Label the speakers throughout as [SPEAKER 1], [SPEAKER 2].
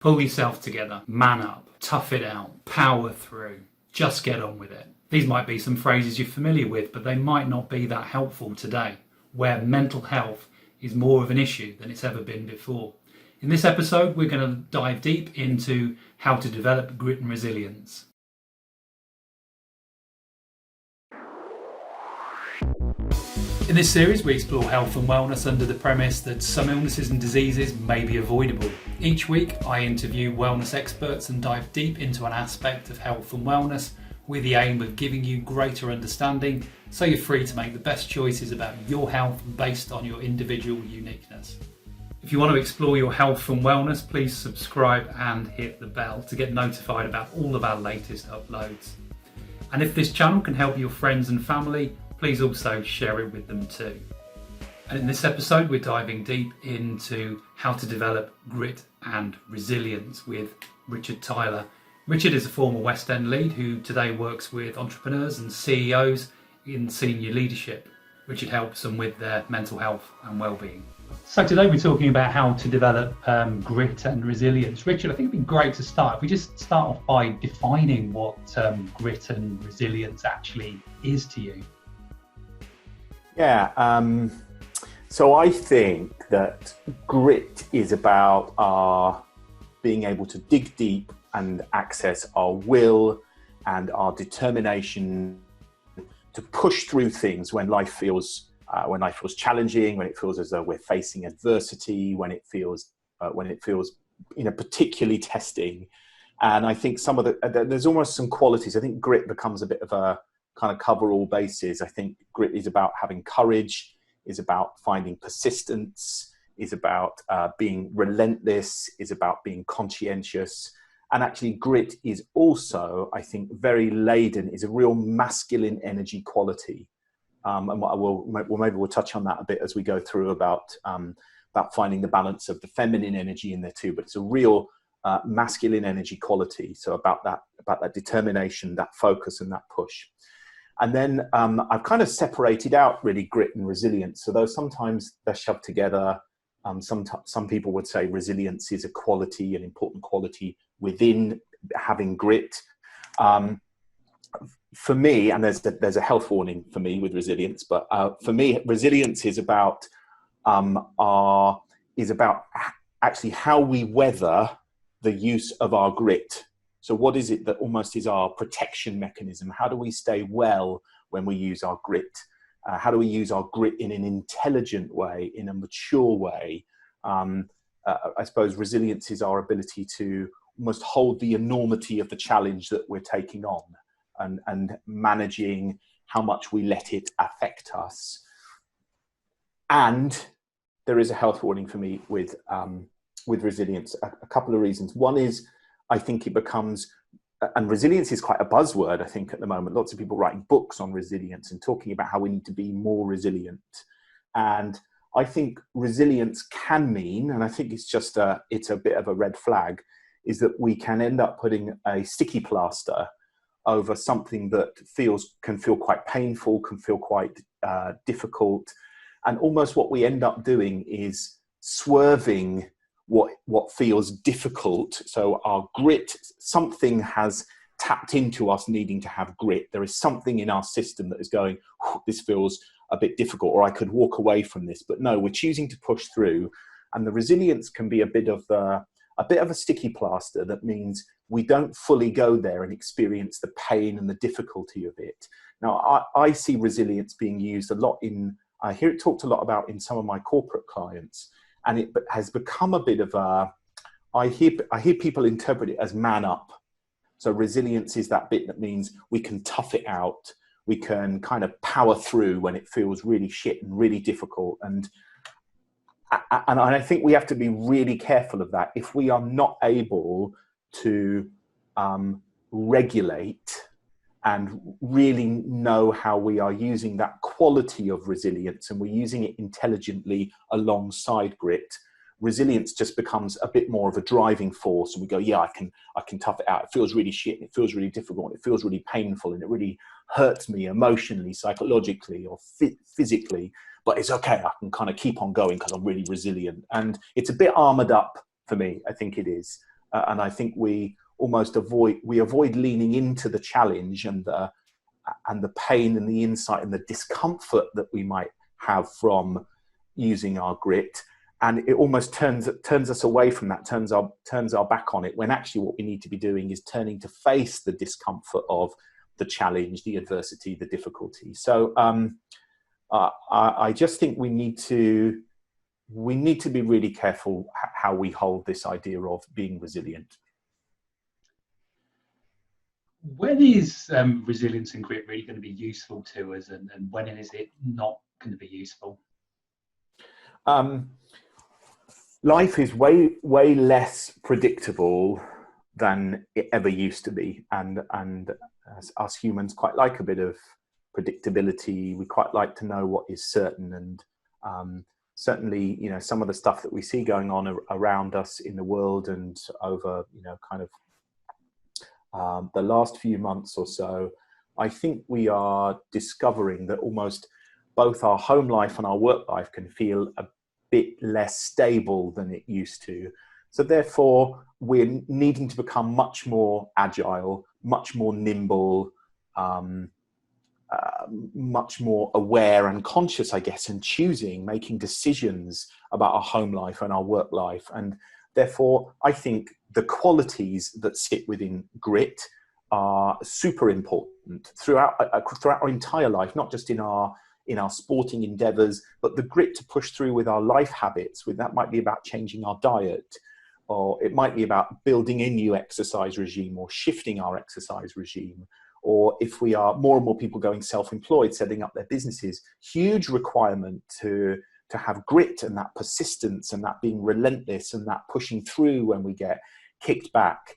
[SPEAKER 1] Pull yourself together, man up, tough it out, power through, just get on with it. These might be some phrases you're familiar with, but they might not be that helpful today, where mental health is more of an issue than it's ever been before. In this episode, we're going to dive deep into how to develop grit and resilience. In this series, we explore health and wellness under the premise that some illnesses and diseases may be avoidable. Each week, I interview wellness experts and dive deep into an aspect of health and wellness with the aim of giving you greater understanding so you're free to make the best choices about your health based on your individual uniqueness. If you want to explore your health and wellness, please subscribe and hit the bell to get notified about all of our latest uploads. And if this channel can help your friends and family, please also share it with them too. And in this episode, we're diving deep into how to develop grit and resilience with Richard Tyler. Richard is a former West End lead who today works with entrepreneurs and CEOs in senior leadership. Richard helps them with their mental health and well-being. So today we're talking about how to develop grit and resilience. Richard, I think it'd be great to start. If we just start off by defining what grit and resilience actually is to you.
[SPEAKER 2] Yeah, so I think that grit is about our being able to dig deep and access our will and our determination to push through things when life feels challenging, when it feels as though we're facing adversity, when it feels particularly testing. And I think there's almost some qualities. I think grit becomes a bit of a kind of cover all bases. I think grit is about having courage, is about finding persistence, is about being relentless, is about being conscientious. And actually grit is also, I think, very laden, is a real masculine energy quality. And maybe we'll touch on that a bit as we go through about finding the balance of the feminine energy in there too. But it's a real masculine energy quality. So about that determination, that focus, and that push. And then I've kind of separated out really grit and resilience. So though sometimes they're shoved together, some people would say resilience is a quality, an important quality within having grit. For me, and there's a health warning for me with resilience, but for me, resilience is about actually how we weather the use of our grit. So what is it that almost is our protection mechanism? How do we stay well when we use our grit? How do we use our grit in an intelligent way, in a mature way? I suppose resilience is our ability to almost hold the enormity of the challenge that we're taking on and managing how much we let it affect us. And there is a health warning for me with resilience. A couple of reasons. One is, I think it becomes, and resilience is quite a buzzword, I think, at the moment. Lots of people writing books on resilience and talking about how we need to be more resilient. And I think resilience can mean, and I think it's a bit of a red flag, is that we can end up putting a sticky plaster over something that can feel quite painful, can feel quite difficult. And almost what we end up doing is swerving what feels difficult. So our grit, something has tapped into us needing to have grit. There is something in our system that is going, this feels a bit difficult, or I could walk away from this. But no, we're choosing to push through. And the resilience can be a bit of a sticky plaster that means we don't fully go there and experience the pain and the difficulty of it. Now, I see resilience being used a lot I hear it talked a lot about in some of my corporate clients. And it has become a bit of I hear people interpret it as man up. So resilience is that bit that means we can tough it out. We can kind of power through when it feels really shit and really difficult. And I think we have to be really careful of that. If we are not able to regulate and really know how we are using that quality of resilience and we're using it intelligently alongside grit, resilience just becomes a bit more of a driving force. And we go, yeah, I can tough it out. It feels really shit. And it feels really difficult. And it feels really painful. And it really hurts me emotionally, psychologically, or physically. But it's okay. I can kind of keep on going because I'm really resilient. And it's a bit armored up for me. I think it is. And I think we almost avoid leaning into the challenge and the pain and the insight and the discomfort that we might have from using our grit. And it almost turns us away from that, turns our back on it, when actually what we need to be doing is turning to face the discomfort of the challenge, the adversity, the difficulty. So I just think we need to be really careful how we hold this idea of being resilient.
[SPEAKER 1] When is resilience and grit really going to be useful to us, and when is it not going to be useful?
[SPEAKER 2] Life is way less predictable than it ever used to be, and us humans quite like a bit of predictability. We quite like to know what is certain, and certainly, you know, some of the stuff that we see going on around us in the world and over, you know, kind of the last few months or so, I think we are discovering that almost both our home life and our work life can feel a bit less stable than it used to. So therefore, we're needing to become much more agile, much more nimble, much more aware and conscious, I guess, and making decisions about our home life and our work life. And therefore, I think the qualities that sit within grit are super important throughout our entire life, not just in our sporting endeavors, but the grit to push through with our life habits. That might be about changing our diet, or it might be about building a new exercise regime or shifting our exercise regime. Or if we are more and more people going self-employed, setting up their businesses, huge requirement to have grit and that persistence and that being relentless and that pushing through when we get kicked back.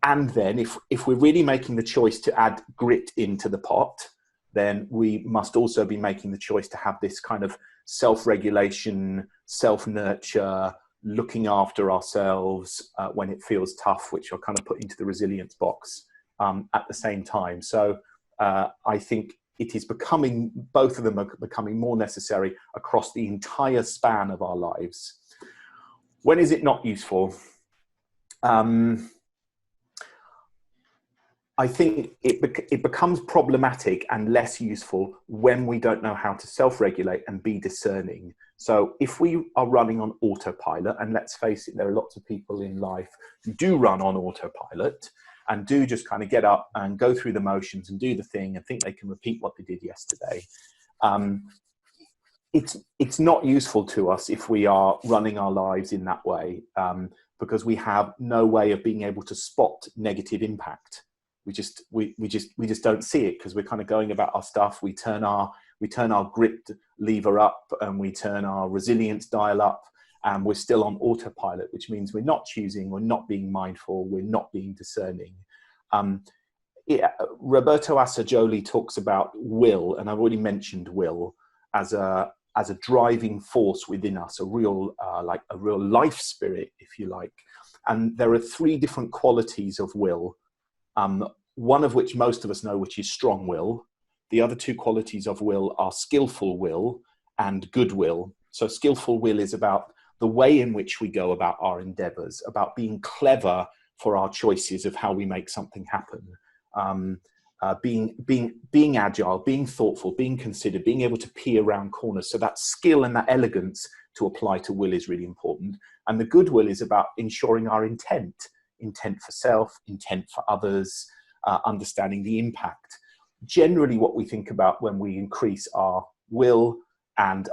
[SPEAKER 2] And then if we're really making the choice to add grit into the pot, then we must also be making the choice to have this kind of self-regulation, self-nurture, looking after ourselves when it feels tough, which are kind of put into the resilience box at the same time. So I think it is both of them are becoming more necessary across the entire span of our lives. When is it not useful? I think it becomes problematic and less useful when we don't know how to self-regulate and be discerning. So if we are running on autopilot, and let's face it, there are lots of people in life who do run on autopilot and do just kind of get up and go through the motions and do the thing and think they can repeat what they did yesterday. It's not useful to us if we are running our lives in that way, because we have no way of being able to spot negative impact. We just don't see it because we're kind of going about our stuff. We turn our grit lever up and we turn our resilience dial up, and we're still on autopilot, which means we're not choosing, we're not being mindful, we're not being discerning. Roberto Assagioli talks about will, and I've already mentioned will as a driving force within us, a real life spirit, if you like. And there are three different qualities of will. One of which most of us know, which is strong will. The other two qualities of will are skillful will and goodwill. So skillful will is about the way in which we go about our endeavors, about being clever for our choices of how we make something happen. Being agile, being thoughtful, being considered, being able to peer around corners. So that skill and that elegance to apply to will is really important. And the goodwill is about ensuring our intent for self, intent for others, understanding the impact. Generally, what we think about when we increase our will and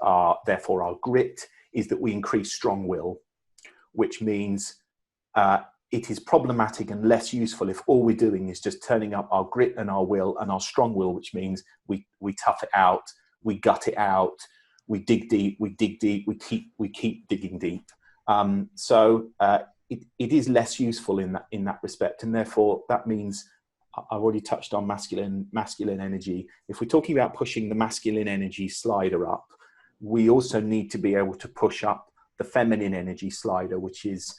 [SPEAKER 2] therefore our grit is that we increase strong will, which means it is problematic and less useful if all we're doing is just turning up our grit and our will and our strong will, which means we tough it out, we gut it out, we dig deep, we keep digging deep. So it is less useful in that respect, and therefore that means I've already touched on masculine energy. If we're talking about pushing the masculine energy slider up, we also need to be able to push up the feminine energy slider, which is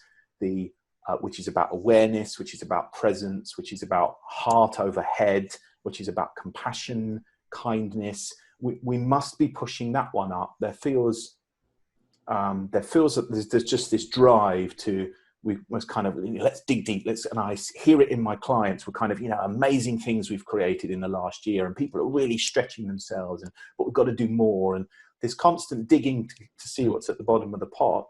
[SPEAKER 2] about awareness, which is about presence, which is about heart over head, which is about compassion, kindness. We must be pushing that one up. There feels that there's just this drive to we was kind of, let's dig deep. And I hear it in my clients. We're kind of, amazing things we've created in the last year, and people are really stretching themselves, but we've got to do more. And this constant digging to see what's at the bottom of the pot,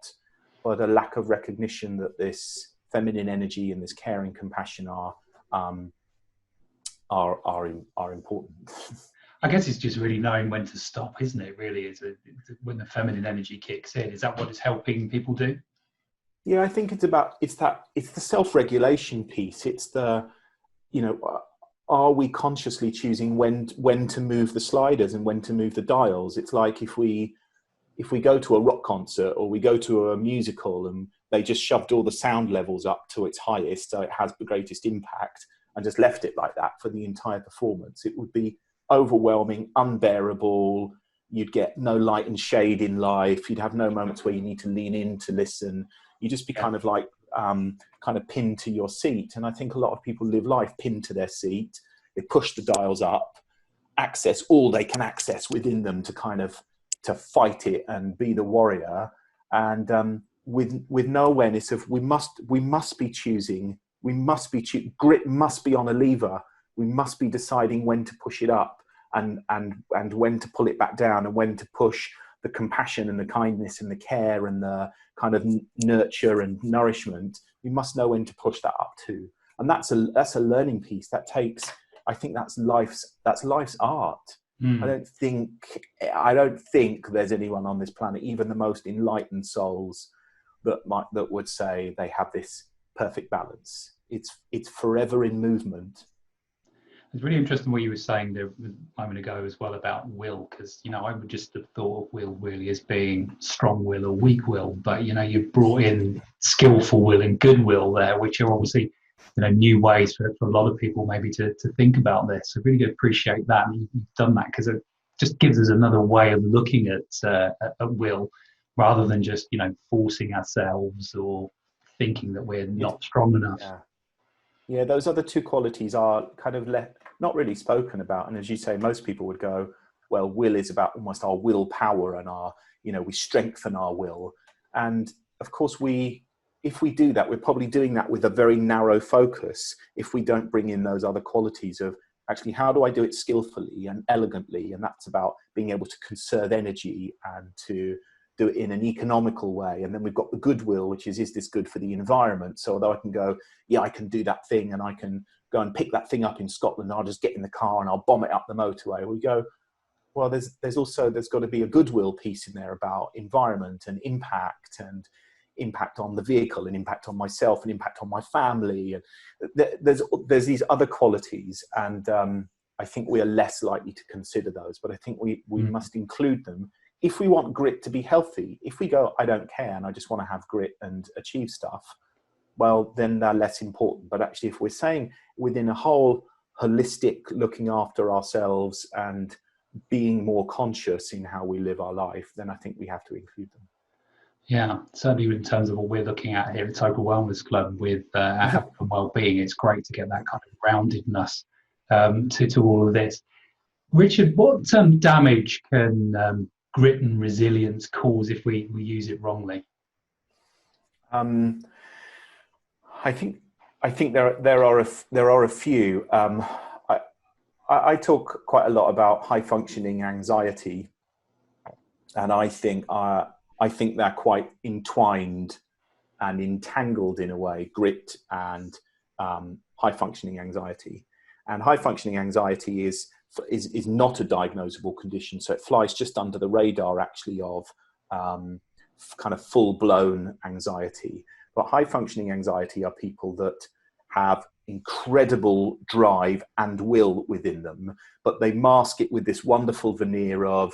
[SPEAKER 2] but a lack of recognition that this feminine energy and this caring compassion are important.
[SPEAKER 1] I guess it's just really knowing when to stop, isn't it? Really, when the feminine energy kicks in. Is that what it's helping people do?
[SPEAKER 2] Yeah, I think it's the self-regulation piece. It's the, are we consciously choosing when to move the sliders and when to move the dials? It's like if we go to a rock concert or we go to a musical and they just shoved all the sound levels up to its highest, so it has the greatest impact, and just left it like that for the entire performance, it would be overwhelming, unbearable. You'd get no light and shade in life. You'd have no moments where you need to lean in to listen. You just be kind of like kind of pinned to your seat. And I think a lot of people live life pinned to their seat. They push the dials up, access all they can access within them to fight it and be the warrior. And with no awareness of we must be choosing. Grit must be on a lever. We must be deciding when to push it up and when to pull it back down, and when to push the compassion and the kindness and the care and the kind of nurture and nourishment. We must know when to push that up too. And that's a learning piece that takes, I think that's life's art. I don't think there's anyone on this planet, even the most enlightened souls, that would say they have this perfect balance. It's forever in movement.
[SPEAKER 1] It's really interesting what you were saying there a moment ago as well about will, because I would just have thought of will really as being strong will or weak will, but you've brought in skillful will and goodwill there, which are obviously new ways for a lot of people maybe to think about this. So really appreciate that you've done that, because it just gives us another way of looking at will, rather than just forcing ourselves or thinking that we're not strong enough.
[SPEAKER 2] Yeah, those other two qualities are kind of not really spoken about. And as you say, most people would go, well, will is about almost our willpower and our, we strengthen our will. And of course, if we do that, we're probably doing that with a very narrow focus if we don't bring in those other qualities of actually, how do I do it skillfully and elegantly? And that's about being able to conserve energy and to do it in an economical way. And then we've got the goodwill, which is this good for the environment? So although I can go, yeah, I can do that thing and I can go and pick that thing up in Scotland, I'll just get in the car and I'll bomb it up the motorway. We go, well, there's got to be a goodwill piece in there about environment and impact on the vehicle and impact on myself and impact on my family. And there's these other qualities. And I think we are less likely to consider those, but I think we must include them. If we want grit to be healthy, if we go, I don't care and I just want to have grit and achieve stuff, well, then they're less important. But actually, if we're saying within a whole holistic looking after ourselves and being more conscious in how we live our life, then I think we have to include them.
[SPEAKER 1] Yeah, certainly in terms of what we're looking at here at Total Wellness Club with our health and well-being, it's great to get that kind of groundedness to all of this. Richard, what damage can grit and resilience cause if we use it wrongly?
[SPEAKER 2] I think there are a few. I talk quite a lot about high functioning anxiety, and I think they're quite entwined and entangled in a way, grit and high functioning anxiety. And high functioning anxiety is not a diagnosable condition, so it flies just under the radar actually of kind of full blown anxiety. But high functioning anxiety are people that have incredible drive and will within them, but they mask it with this wonderful veneer of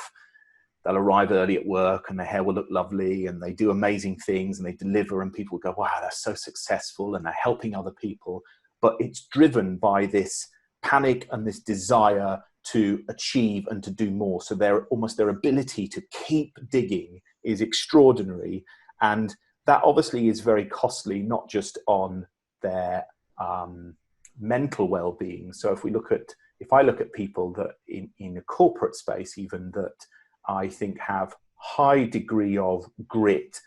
[SPEAKER 2] they'll arrive early at work and their hair will look lovely and they do amazing things and they deliver and people go, wow, they're so successful and they're helping other people. But it's driven by this panic and this desire to achieve and to do more. So their ability to keep digging is extraordinary. And that obviously is very costly, not just on their mental well-being. So if I look at people that in a corporate space, even that I think have high degree of grit,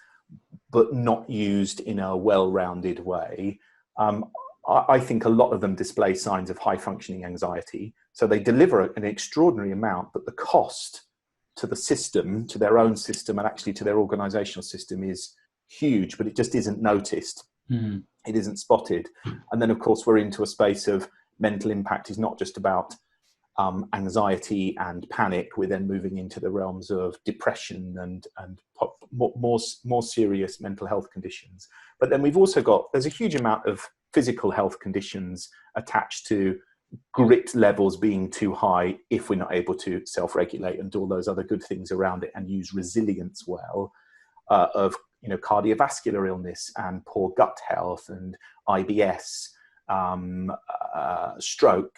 [SPEAKER 2] but not used in a well-rounded way, I think a lot of them display signs of high-functioning anxiety. So they deliver an extraordinary amount, but the cost to the system, to their own system, and actually to their organizational system is huge, but it just isn't noticed.
[SPEAKER 1] Mm.
[SPEAKER 2] It isn't spotted. And then, of course, we're into a space of mental impact is not just about anxiety and panic. We're then moving into the realms of depression and more serious mental health conditions. But then we've also got, there's a huge amount of physical health conditions attached to grit levels being too high if we're not able to self-regulate and do all those other good things around it and use resilience well, of cardiovascular illness and poor gut health and IBS, stroke,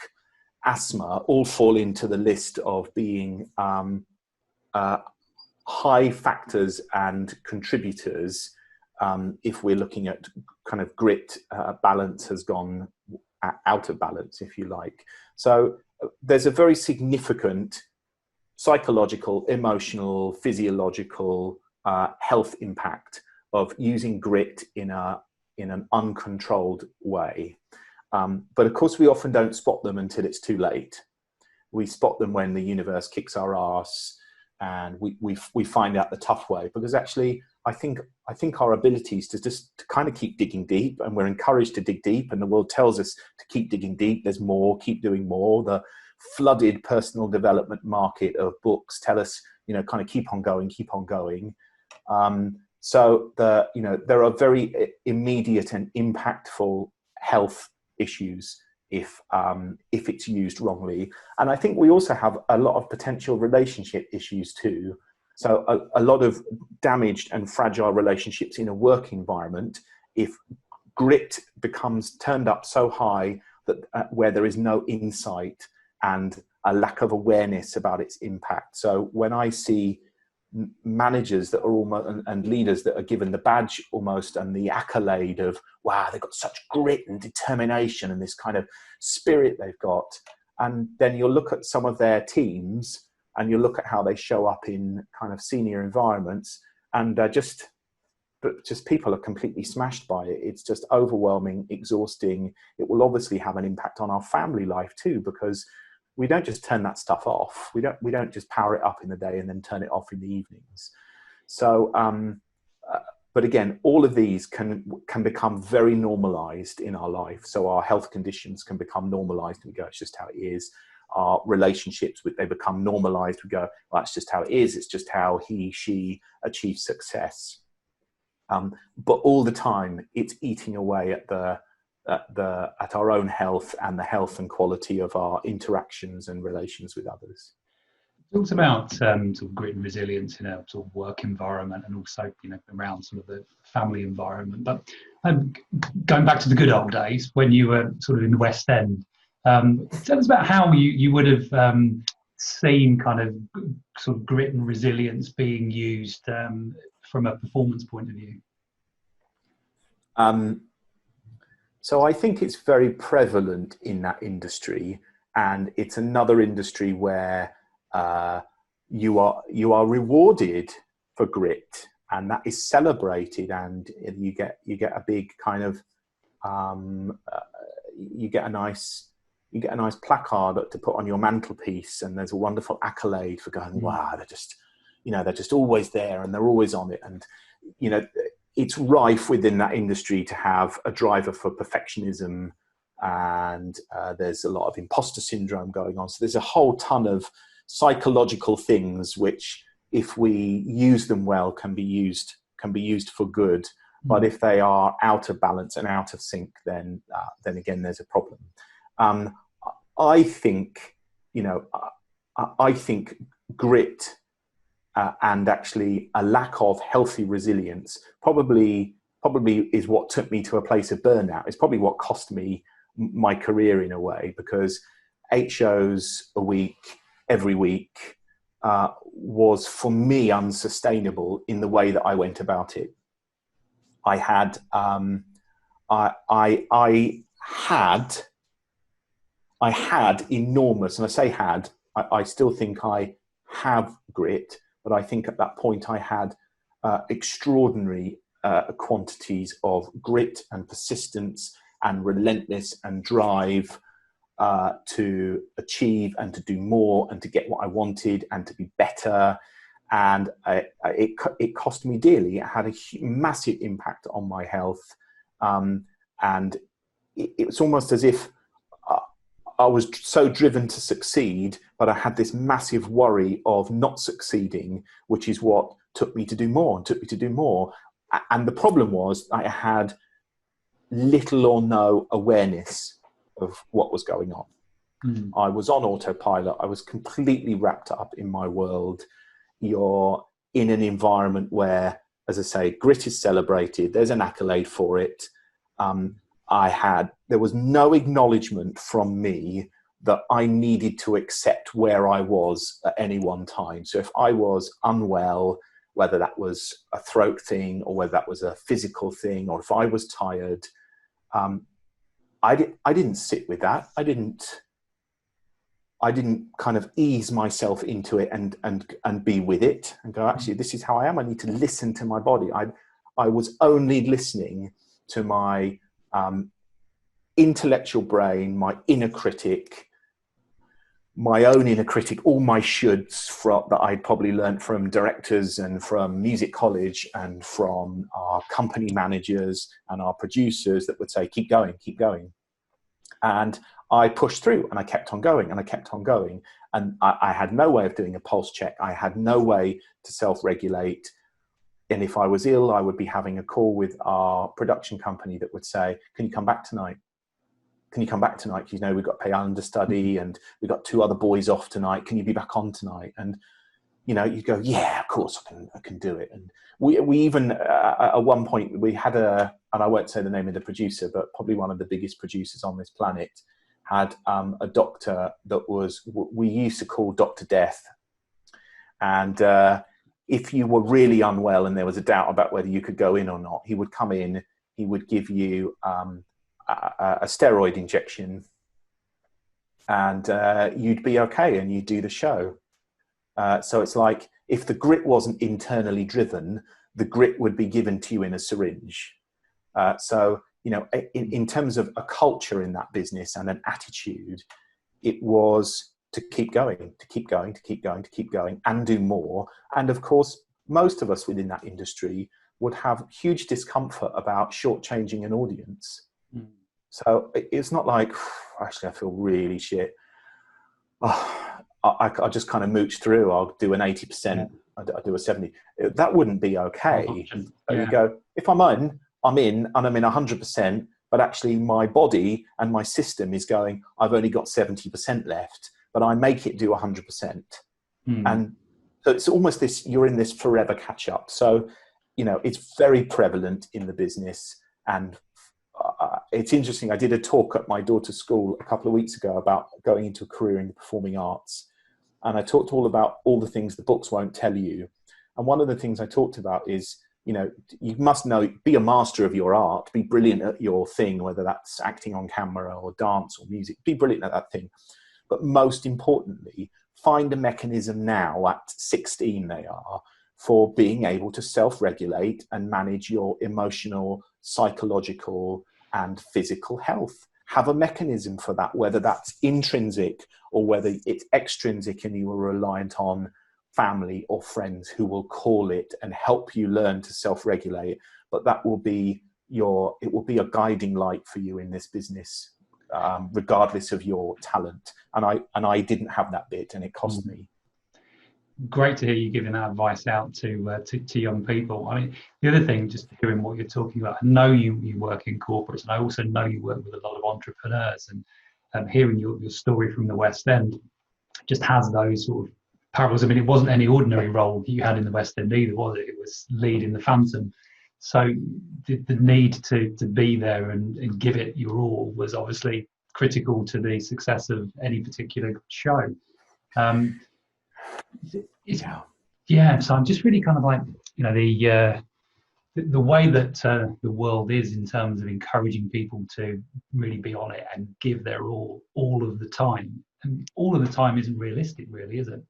[SPEAKER 2] asthma, all fall into the list of being high factors and contributors. If we're looking at kind of grit, balance has gone out of balance, if you like. So there's a very significant psychological, emotional, physiological health impact of using grit in an uncontrolled way. But of course, we often don't spot them until it's too late. We spot them when the universe kicks our ass and we find out the tough way, because actually I think our abilities to kind of keep digging deep, and we're encouraged to dig deep, and the world tells us to keep digging deep. There's more, keep doing more. The flooded personal development market of books tell us, kind of keep on going, keep on going. So there are very immediate and impactful health issues if it's used wrongly. And I think we also have a lot of potential relationship issues too. So a lot of damaged and fragile relationships in a work environment, if grit becomes turned up so high that where there is no insight and a lack of awareness about its impact. So when I see managers that are almost and leaders that are given the badge almost and the accolade of, wow, they've got such grit and determination and this kind of spirit they've got, and then you'll look at some of their teams and you look at how they show up in kind of senior environments, and just people are completely smashed by it. It's just overwhelming, exhausting. It will obviously have an impact on our family life too, because we don't just turn that stuff off. We don't just power it up in the day and then turn it off in the evenings. So, but again, all of these can become very normalized in our life. So our health conditions can become normalized. We go, it's just how it is. Our relationships, they become normalized. We go, well, that's just how it is. It's just how he, she achieves success. But all the time, it's eating away at our own health and the health and quality of our interactions and relations with others.
[SPEAKER 1] Talked about sort of grit and resilience in a sort of work environment, and also around sort of the family environment. But going back to the good old days when you were sort of in the West End, tell us about how you would have seen kind of sort of grit and resilience being used from a performance point of view.
[SPEAKER 2] So I think it's very prevalent in that industry, and it's another industry where you are rewarded for grit, and that is celebrated, and you get a big kind of you get a nice placard to put on your mantelpiece, and there's a wonderful accolade for going, wow, they're just always there and they're always on it, and it's rife within that industry to have a driver for perfectionism, and there's a lot of imposter syndrome going on. So there's a whole ton of psychological things which, if we use them well, can be used for good. But if they are out of balance and out of sync, then again, there's a problem. I think grit and actually a lack of healthy resilience probably is what took me to a place of burnout. It's probably what cost me my career in a way, because 8 shows a week, every week, was for me unsustainable in the way that I went about it. I had enormous, and I say had, I still think I have grit, but I think at that point I had extraordinary quantities of grit and persistence and relentless and drive to achieve and to do more and to get what I wanted and to be better. And it cost me dearly. It had a massive impact on my health. And it's almost as if I was so driven to succeed, but I had this massive worry of not succeeding, which is what took me to do more and took me to do more. And the problem was I had little or no awareness of what was going on. Mm. I was on autopilot. I was completely wrapped up in my world. You're in an environment where, as I say, grit is celebrated. There's an accolade for it. There was no acknowledgement from me that I needed to accept where I was at any one time. So if I was unwell, whether that was a throat thing or whether that was a physical thing, or if I was tired, I didn't sit with that. I didn't kind of ease myself into it and be with it and go, actually, this is how I am. I need to listen to my body. I was only listening to my intellectual brain, my inner critic, my own inner critic, all my shoulds that I'd probably learned from directors and from music college and from our company managers and our producers that would say, keep going, keep going. And I pushed through and I kept on going and I kept on going. And I had no way of doing a pulse check. I had no way to self-regulate. And if I was ill, I would be having a call with our production company that would say, can you come back tonight? Can you come back tonight? You know, we've got to pay understudy and we've got 2 other boys off tonight. Can you be back on tonight? And, you know, you go, yeah, of course I can do it. And we even, at one point, we had and I won't say the name of the producer, but probably one of the biggest producers on this planet, had a doctor that we used to call Dr. Death. And if you were really unwell and there was a doubt about whether you could go in or not, he would come in, he would give you a steroid injection and you'd be okay and you'd do the show. So it's like, if the grit wasn't internally driven, the grit would be given to you in a syringe. So, you know, in terms of a culture in that business and an attitude, it was to keep going, to keep going, to keep going, to keep going and do more. And of course, most of us within that industry would have huge discomfort about shortchanging an audience. Mm. So it's not like, actually, I feel really shit. Oh, I just kind of mooch through. I'll do an 80%. Yeah. I'll do a 70. That wouldn't be okay. So you go, if I'm in and I'm in 100%, but actually my body and my system is going, I've only got 70% left, but I make it do 100%. Mm. And so it's almost this, you're in this forever catch up. So, you know, it's very prevalent in the business. And it's interesting. I did a talk at my daughter's school a couple of weeks ago about going into a career in the performing arts. And I talked all about all the things the books won't tell you. And one of the things I talked about is, you know, you must know, be a master of your art, be brilliant at your thing, whether that's acting on camera or dance or music, be brilliant at that thing. But most importantly, find a mechanism now at 16 they are, for being able to self-regulate and manage your emotional, psychological and physical health. Have a mechanism for that, whether that's intrinsic or whether it's extrinsic and you are reliant on family or friends who will call it and help you learn to self-regulate. But that will be it will be a guiding light for you in this business, regardless of your talent. And I didn't have that bit, and it cost me.
[SPEAKER 1] Great to hear you giving that advice out to young people. I mean, the other thing, just hearing what you're talking about, I know you work in corporates, and I also know you work with a lot of entrepreneurs, and hearing your story from the West End just has those sort of parallels. I mean, it wasn't any ordinary role you had in the West End either, was it? It was lead in the Phantom. So the need to be there and give it your all was obviously critical to the success of any particular show. So I'm just really kind of like, you know, the way that the world is in terms of encouraging people to really be on it and give their all of the time. And all of the time isn't realistic, really, is it?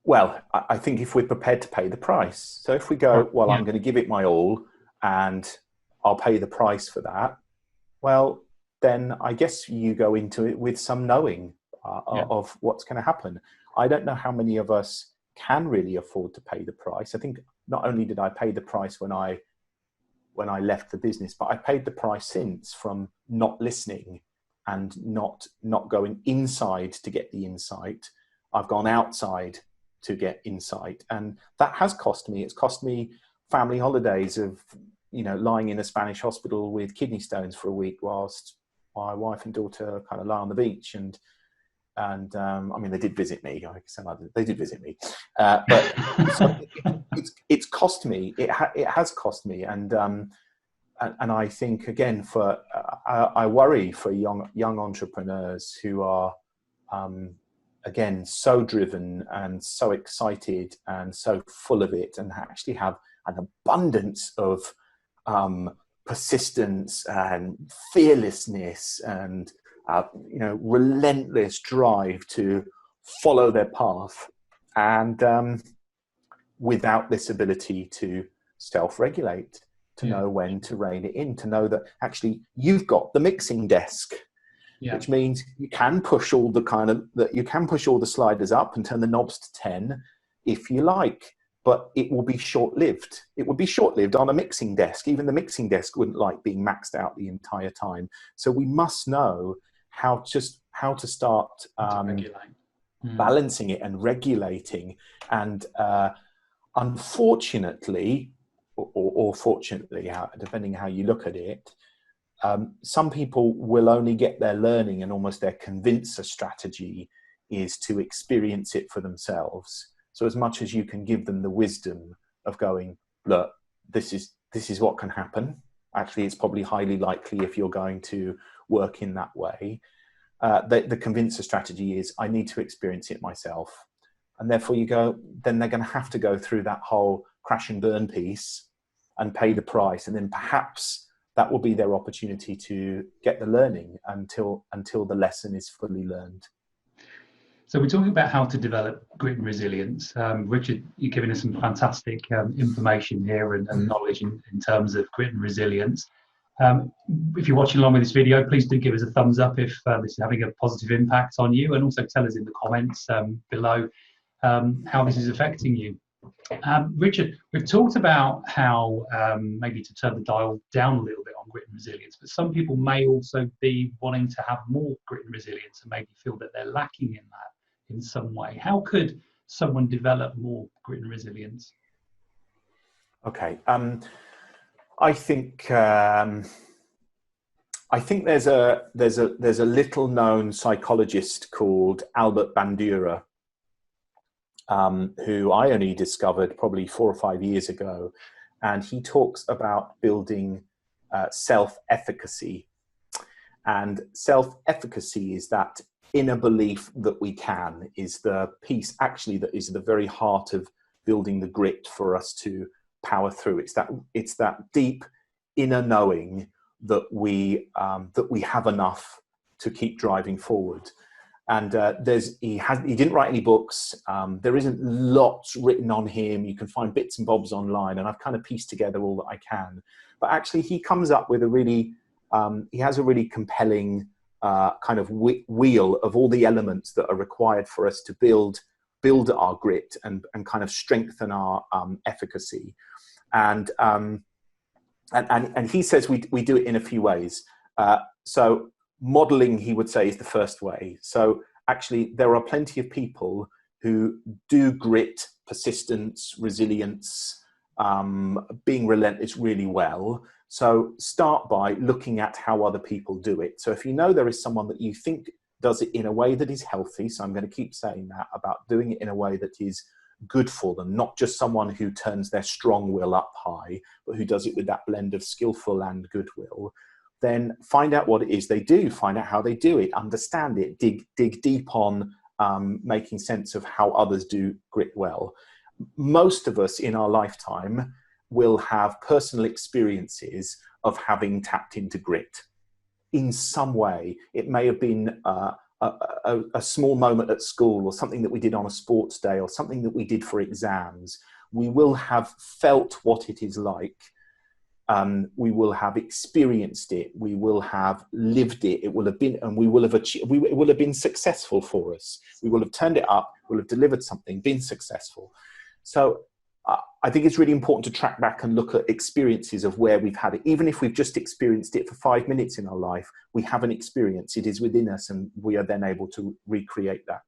[SPEAKER 2] Well, I think if we're prepared to pay the price. So if we
[SPEAKER 1] Right.
[SPEAKER 2] go, well,
[SPEAKER 1] Yeah.
[SPEAKER 2] I'm going to give it my all and I'll pay the price for that, well, then I guess you go into it with some knowing
[SPEAKER 1] Yeah.
[SPEAKER 2] of what's going to happen. I don't know how many of us can really afford to pay the price. I think not only did I pay the price when I left the business, but I paid the price since, from not listening and not going inside to get the insight. I've gone outside to get insight, and that has cost me. It's cost me family holidays of, lying in a Spanish hospital with kidney stones for a week whilst my wife and daughter kind of lie on the beach. And I mean, they did visit me. They did visit me, but so it's cost me. It has cost me, and I think, again, I worry for young entrepreneurs who are again so driven and so excited and so full of it, and actually have an abundance of persistence and fearlessness and relentless drive to follow their path, and without this ability to self-regulate, to know when to rein it in, to know that actually you've got the mixing desk, which means you can push all the sliders up and turn the knobs to 10 if you like, but it will be short-lived. It would be short-lived on a mixing desk. Even the mixing desk wouldn't like being maxed out the entire time. So we must know how to start balancing it and regulating. And unfortunately, or fortunately, depending how you look at it, some people will only get their learning, and almost their convincer strategy is to experience it for themselves. So as much as you can give them the wisdom of going, look, this is what can happen. Actually, it's probably highly likely if you're going to work in that way. The convincer strategy is, I need to experience it myself. And therefore then they're going to have to go through that whole crash and burn piece and pay the price. And then perhaps that will be their opportunity to get the learning until the lesson is fully learned.
[SPEAKER 1] So we're talking about how to develop grit and resilience. Richard, you're giving us some fantastic information here and knowledge in terms of grit and resilience. If you're watching along with this video, please do give us a thumbs up if this is having a positive impact on you, and also tell us in the comments below how this is affecting you. Richard, we've talked about how maybe to turn the dial down a little bit on grit and resilience, but some people may also be wanting to have more grit and resilience and maybe feel that they're lacking in that in some way. How could someone develop more grit and resilience?
[SPEAKER 2] Okay, I think there's a little known psychologist called Albert Bandura, who I only discovered probably 4 or 5 years ago, and he talks about building self-efficacy. And self-efficacy is that inner belief that we can, is the piece actually that is the very heart of building the grit for us to power through. It's that deep inner knowing that we have enough to keep driving forward. And he didn't write any books. There isn't lots written on him. You can find bits and bobs online, and I've kind of pieced together all that I can. But actually, he comes up with he has a really compelling kind of wheel of all the elements that are required for us to build our grit and kind of strengthen our efficacy. And he says we do it in a few ways. So modeling, he would say, is the first way. So actually, there are plenty of people who do grit, persistence, resilience, being relentless really well. So start by looking at how other people do it. So if you know there is someone that you think does it in a way that is healthy, so I'm going to keep saying that about doing it in a way that is good for them, not just someone who turns their strong will up high, but who does it with that blend of skillful and goodwill, then find out what it is they do, find out how they do it, understand it, dig deep on making sense of how others do grit well. Most of us in our lifetime will have personal experiences of having tapped into grit in some way. It may have been a small moment at school, or something that we did on a sports day, or something that we did for exams. We will have felt what it is like. We will have experienced it. We will have lived it. It will have been, and we will have achieved. It will have been successful for us. We will have turned it up. We'll have delivered something, been successful. So I think it's really important to track back and look at experiences of where we've had it. Even if we've just experienced it for 5 minutes in our life, we have an experience. It is within us, and we are then able to recreate that.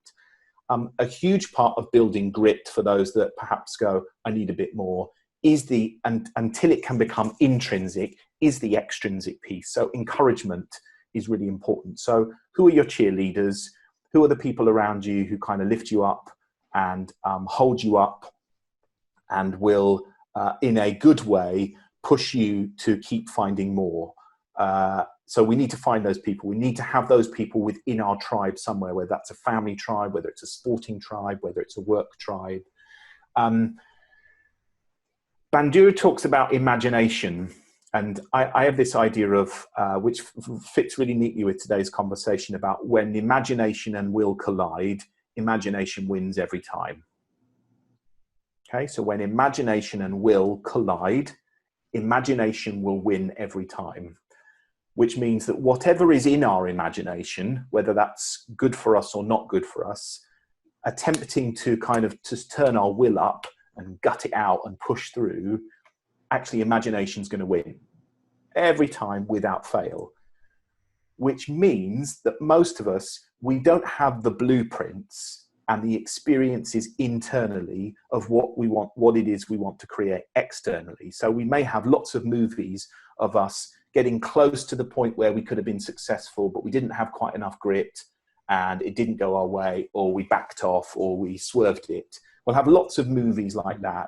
[SPEAKER 2] A huge part of building grit, for those that perhaps go, I need a bit more, is until it can become intrinsic, is the extrinsic piece. So encouragement is really important. So who are your cheerleaders? Who are the people around you who kind of lift you up and hold you up, and will, in a good way, push you to keep finding more? So we need to find those people. We need to have those people within our tribe somewhere, whether that's a family tribe, whether it's a sporting tribe, whether it's a work tribe. Bandura talks about imagination. And I have this idea of, which fits really neatly with today's conversation, about when imagination and will collide, imagination wins every time. Okay, so when imagination and will collide, imagination will win every time, which means that whatever is in our imagination, whether that's good for us or not good for us, attempting to kind of just turn our will up and gut it out and push through, actually imagination's going to win every time without fail, which means that most of us, we don't have the blueprints and the experiences internally of what we want, what it is we want to create externally. So we may have lots of movies of us getting close to the point where we could have been successful, but we didn't have quite enough grit and it didn't go our way, or we backed off, or we swerved it. We'll have lots of movies like that,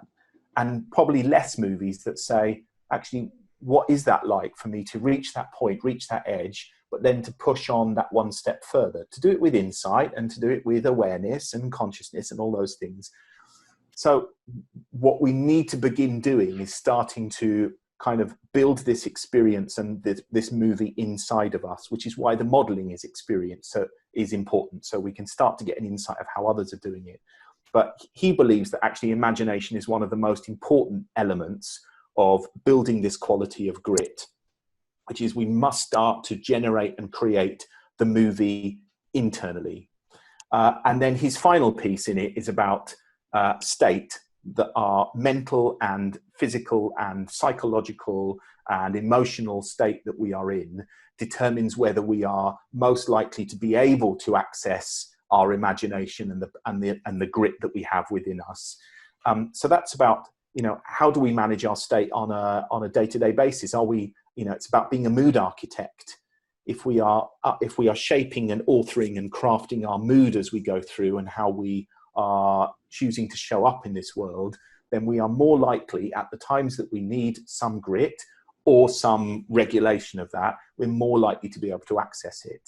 [SPEAKER 2] and probably less movies that say, actually, what is that like for me to reach that point, reach that edge, but then to push on that one step further, to do it with insight and to do it with awareness and consciousness and all those things. So what we need to begin doing is starting to kind of build this experience and this movie inside of us, which is why the modeling is important. So we can start to get an insight of how others are doing it. But he believes that actually imagination is one of the most important elements of building this quality of grit, which is we must start to generate and create the movie internally. And then his final piece in it is about state, that our mental and physical and psychological and emotional state that we are in determines whether we are most likely to be able to access our imagination and the grit that we have within us. So that's about, how do we manage our state on a day-to-day basis? Are we, it's about being a mood architect. If we are shaping and authoring and crafting our mood as we go through and how we are choosing to show up in this world, then we are more likely, at the times that we need some grit or some regulation of that, we're more likely to be able to access it.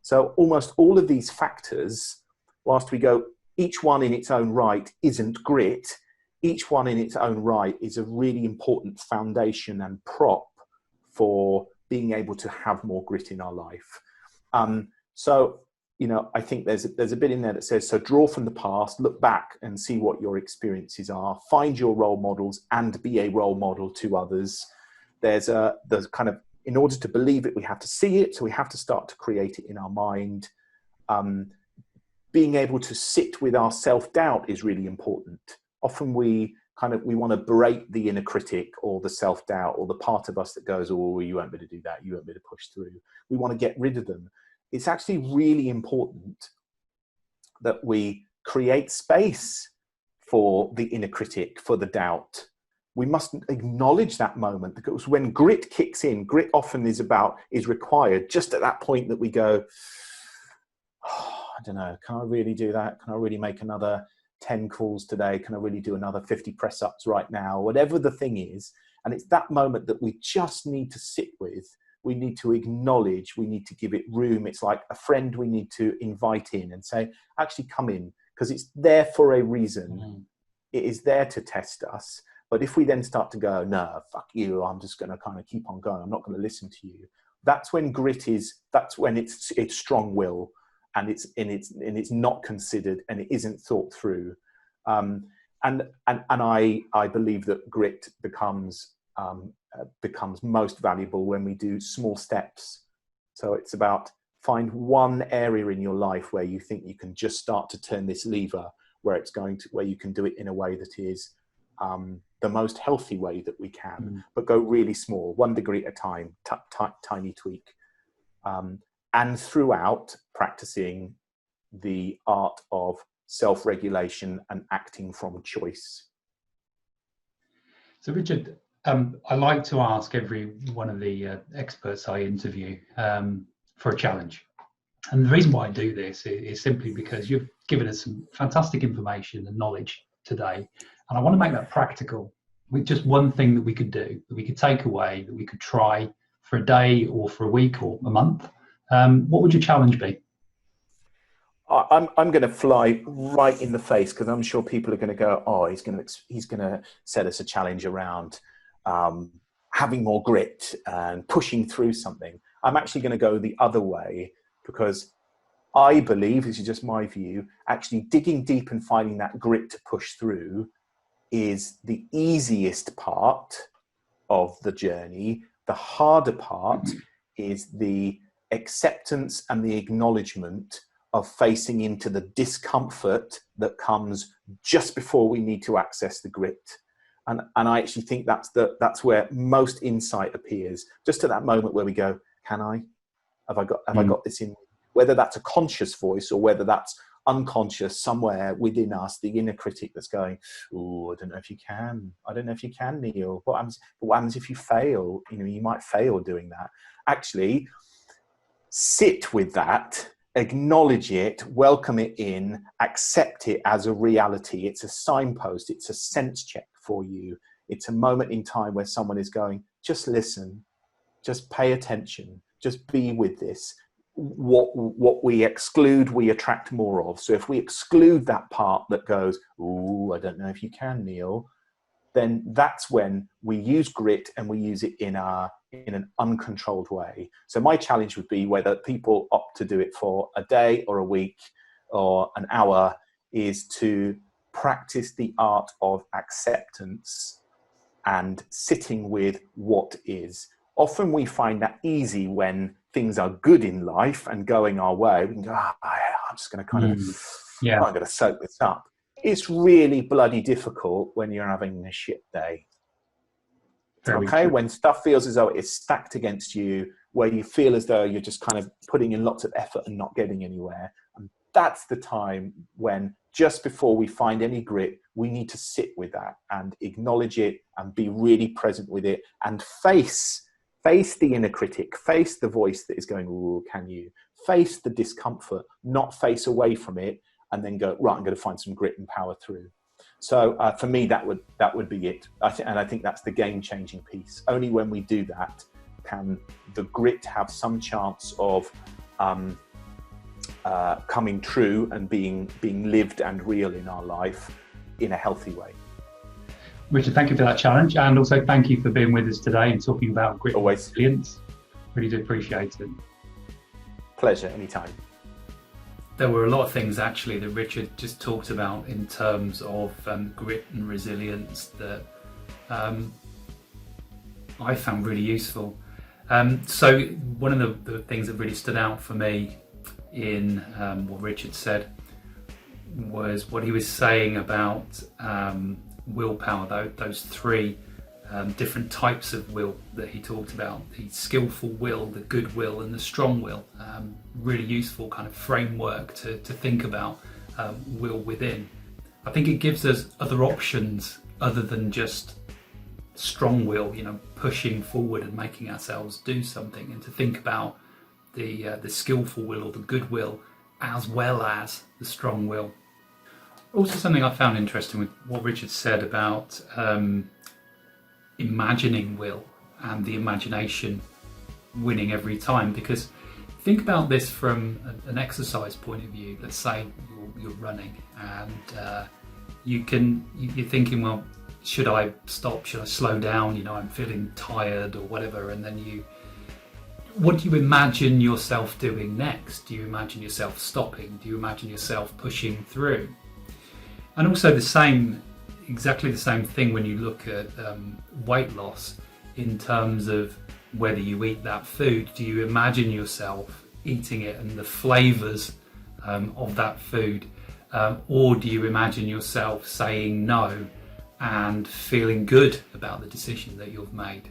[SPEAKER 2] So almost all of these factors, whilst we go, each one in its own right isn't grit, each one in its own right is a really important foundation and prop for being able to have more grit in our life. I think there's a bit in there that says, so draw from the past, look back and see what your experiences are, find your role models and be a role model to others. There's kind of, in order to believe it, we have to see it. So we have to start to create it in our mind. Being able to sit with our self-doubt is really important. Often we want to berate the inner critic or the self-doubt or the part of us that goes, oh, you won't be able to do that. You won't be able to push through. We want to get rid of them. It's actually really important that we create space for the inner critic, for the doubt. We must acknowledge that moment, because when grit kicks in, grit often is required just at that point that we go, oh, I don't know, can I really do that? Can I really make another 10 calls today? Can I really do another 50 press ups right now? Whatever the thing is. And it's that moment that we just need to sit with. We need to acknowledge, we need to give it room. It's like a friend we need to invite in and say, actually come in, because it's there for a reason. Mm. It is there to test us. But if we then start to go, no, fuck you, I'm just going to kind of keep on going, I'm not going to listen to you. That's when grit is, that's when it's strong will. and it's not considered, and it isn't thought through. And I believe that grit becomes most valuable when we do small steps. So it's about find one area in your life where you think you can just start to turn this lever, where you can do it in a way that is the most healthy way that we can, but go really small, 1 degree at a time, tiny tweak, and throughout practicing the art of self-regulation and acting from choice.
[SPEAKER 1] So Richard, I like to ask every one of the experts I interview for a challenge. And the reason why I do this is simply because you've given us some fantastic information and knowledge today. And I want to make that practical with just one thing that we could do, that we could take away, that we could try for a day or for a week or a month. What would your challenge be?
[SPEAKER 2] I'm going to fly right in the face, because I'm sure people are going to go, oh, he's going to set us a challenge around having more grit and pushing through something. I'm actually going to go the other way, because I believe, this is just my view, actually digging deep and finding that grit to push through is the easiest part of the journey. The harder part is the acceptance and the acknowledgement of facing into the discomfort that comes just before we need to access the grit. And I actually think that's where most insight appears. Just at that moment where we go, have I got this in? Whether that's a conscious voice or whether that's unconscious somewhere within us, the inner critic that's going, oh, I don't know if you can, Neil. What happens if you fail? You might fail doing that. Actually, sit with that, acknowledge it, welcome it in, accept it as a reality. It's a signpost, it's a sense check for you. It's a moment in time where someone is going, just listen, just pay attention, just be with this. What we exclude, we attract more of. So if we exclude that part that goes, ooh, I don't know if you can, Neil, then that's when we use grit and we use it in an uncontrolled way. So my challenge would be, whether people opt to do it for a day or a week or an hour, is to practice the art of acceptance and sitting with what is. Often we find that easy when things are good in life and going our way. We can go, I'm just going to I'm going to soak this up. It's really bloody difficult when you're having a shit day.
[SPEAKER 1] Very
[SPEAKER 2] okay,
[SPEAKER 1] true.
[SPEAKER 2] When stuff feels as though it's stacked against you, where you feel as though you're just kind of putting in lots of effort and not getting anywhere. And that's the time when, just before we find any grit, we need to sit with that and acknowledge it and be really present with it and face the inner critic, face the voice that is going, ooh, can you? Face the discomfort, not face away from it, and then go, right, I'm going to find some grit and power through. So for me, that would be it. I think that's the game-changing piece. Only when we do that can the grit have some chance of coming true and being lived and real in our life in a healthy way.
[SPEAKER 1] Richard, thank you for that challenge, and also thank you for being with us today and talking about grit and
[SPEAKER 2] Always.
[SPEAKER 1] resilience. Really do appreciate it.
[SPEAKER 2] Pleasure, anytime.
[SPEAKER 1] There were a lot of things actually that Richard just talked about in terms of grit and resilience that I found really useful. So one of the things that really stood out for me in what Richard said was what he was saying about willpower, those three different types of will that he talked about: the skillful will, the good will, and the strong will. Really useful kind of framework to think about will within. I think it gives us other options other than just strong will, pushing forward and making ourselves do something, and to think about the skillful will or the good will as well as the strong will. Also, something I found interesting with what Richard said about imagining will and the imagination winning every time, because think about this from an exercise point of view. Let's say you're running and you're thinking, well, should I stop? Should I slow down? I'm feeling tired or whatever, and then you What do you imagine yourself doing next? Do you imagine yourself stopping? Do you imagine yourself pushing through? And also exactly the same thing when you look at weight loss in terms of whether you eat that food. Do you imagine yourself eating it and the flavours of that food? Or do you imagine yourself saying no and feeling good about the decision that you've made?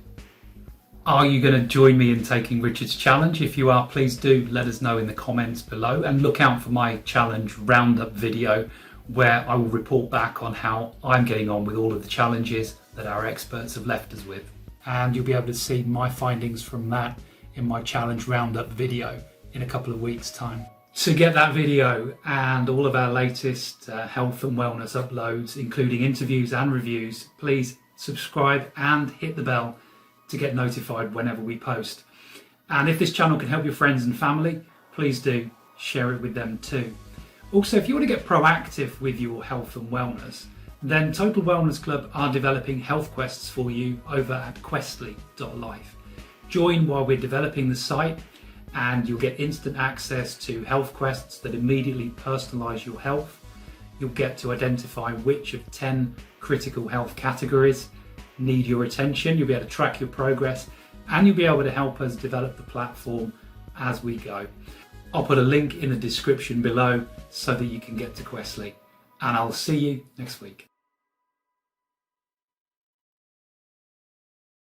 [SPEAKER 1] Are you going to join me in taking Richard's challenge? If you are, please do let us know in the comments below, and look out for my challenge roundup video where I will report back on how I'm getting on with all of the challenges that our experts have left us with. And you'll be able to see my findings from that in my challenge roundup video in a couple of weeks' time. To get that video and all of our latest health and wellness uploads, including interviews and reviews, please subscribe and hit the bell to get notified whenever we post. And if this channel can help your friends and family, please do share it with them too. Also, if you want to get proactive with your health and wellness, then Total Wellness Club are developing health quests for you over at questly.life. Join while we're developing the site, and you'll get instant access to health quests that immediately personalise your health. You'll get to identify which of 10 critical health categories need your attention. You'll be able to track your progress, and you'll be able to help us develop the platform as we go. I'll put a link in the description below so that you can get to Questly, and I'll see you next week.